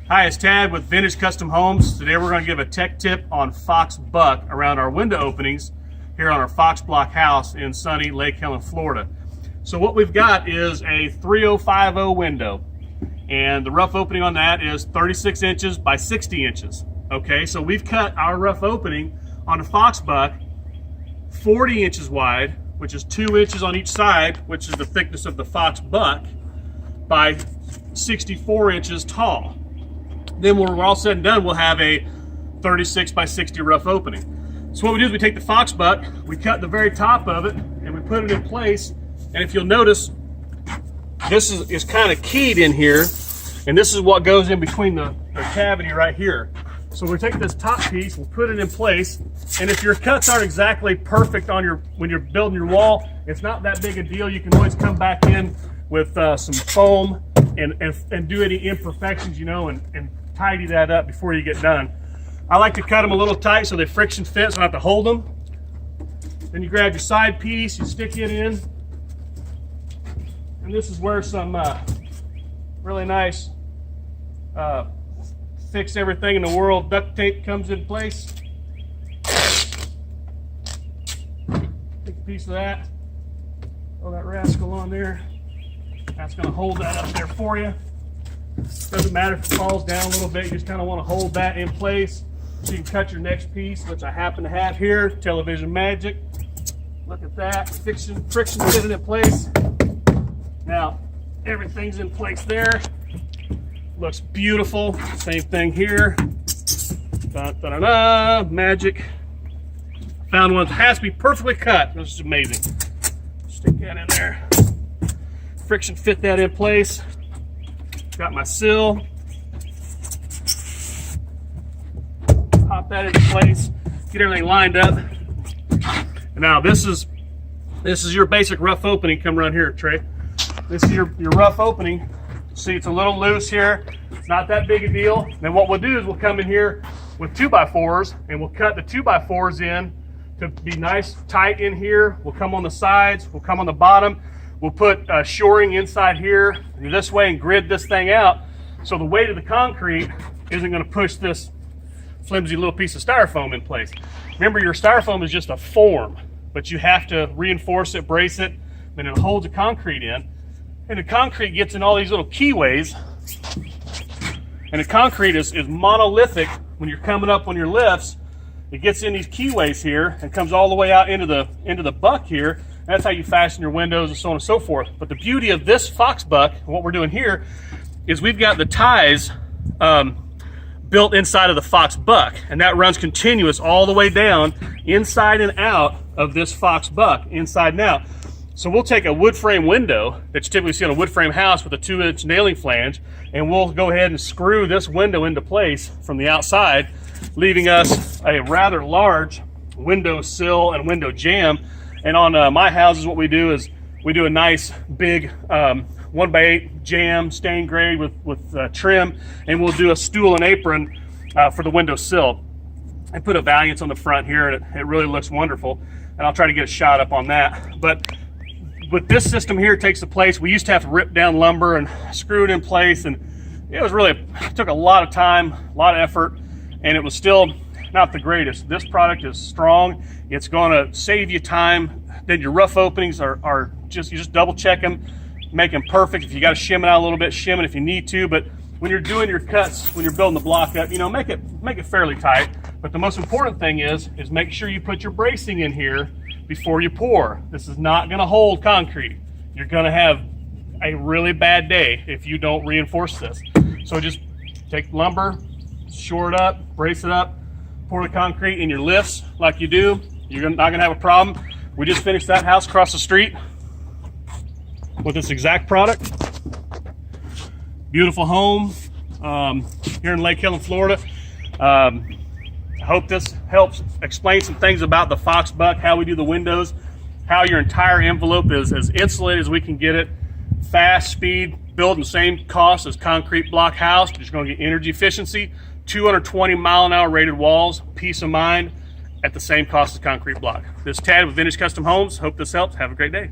Hi, it's Tad with Vintage Custom Homes. Today we're going to give a tech tip on Fox Buck around our window openings here on our Fox Block house in sunny Lake Helen, Florida. So what we've got is a 3050 window, and the rough opening on that is 36 inches by 60 inches. Okay, so we've cut our rough opening on a Fox Buck 40 inches wide, which is 2 inches on each side, which is the thickness of the Fox Buck, by 64 inches tall. Then when we're all said and done, we'll have a 36 by 60 rough opening. So what we do is we take the Fox Buck, we cut the very top of it, and we put it in place. And if you'll notice, this is kind of keyed in here, and this is what goes in between the cavity right here. So we take this top piece, we'll put it in place, and if your cuts aren't exactly perfect on when you're building your wall, it's not that big a deal. You can always come back in with some foam and do any imperfections, and tidy that up before you get done. I like to cut them a little tight so they friction fit, so I don't have to hold them. Then you grab your side piece, you stick it in, and this is where some really nice fix everything in the world duct tape comes in place. Take a piece of that, throw that rascal on there. That's going to hold that up there for you. Doesn't matter if it falls down a little bit, you just kind of want to hold that in place so you can cut your next piece, which I happen to have here, television magic. Look at that, friction fitted in place. Now, everything's in place there. Looks beautiful. Same thing here. Da-da-da-da, magic. Found one that has to be perfectly cut. This is amazing. Stick that in there. Friction fit that in place. Got my sill. Pop that into place. Get everything lined up. And now this is your basic rough opening. Come around here, Trey. This is your rough opening. See, it's a little loose here. It's not that big a deal. Then what we'll do is we'll come in here with 2x4s, and we'll cut the 2x4s in to be nice tight in here. We'll come on the sides. We'll come on the bottom. We'll put shoring inside here this way and grid this thing out so the weight of the concrete isn't going to push this flimsy little piece of styrofoam in place. Remember, your styrofoam is just a form, but you have to reinforce it, brace it, then it holds the concrete in. And the concrete gets in all these little keyways, and the concrete is monolithic. When you're coming up on your lifts, it gets in these keyways here and comes all the way out into the buck here. That's how you fasten your windows and so on and so forth. But the beauty of this Fox Buck, what we're doing here, is we've got the ties built inside of the Fox Buck, and that runs continuous all the way down, inside and out of this Fox Buck, inside and out. So we'll take a wood frame window that you typically see on a wood frame house with a 2-inch nailing flange, and we'll go ahead and screw this window into place from the outside, leaving us a rather large window sill and window jamb. And on my houses, what we do is we do a nice big 1x8 jamb, stained grade with trim, and we'll do a stool and apron for the window sill. And put a Valiance on the front here, and it really looks wonderful. And I'll try to get a shot up on that. But with this system here, it takes the place. We used to have to rip down lumber and screw it in place, and it took a lot of time, a lot of effort, and it was still not the greatest. This product is strong. It's going to save you time. Then your rough openings are just, you just double check them, make them perfect. If you got to shim it out a little bit, shim it if you need to. But when you're doing your cuts, when you're building the block up, make it fairly tight. But the most important thing is make sure you put your bracing in here before you pour. This is not going to hold concrete. You're going to have a really bad day if you don't reinforce this. So just take lumber, shore it up, brace it up, pour the concrete in your lifts like you do. You're not going to have a problem. We just finished that house across the street with this exact product. Beautiful home here in Lake Helen, Florida. I hope this helps explain some things about the Fox Buck, how we do the windows, how your entire envelope is as insulated as we can get it. Fast, speed, building the same cost as concrete block house. You're just going to get energy efficiency, 220 mile-an-hour rated walls, peace of mind, at the same cost as concrete block. This is Tad with Vintage Custom Homes. Hope this helps. Have a great day.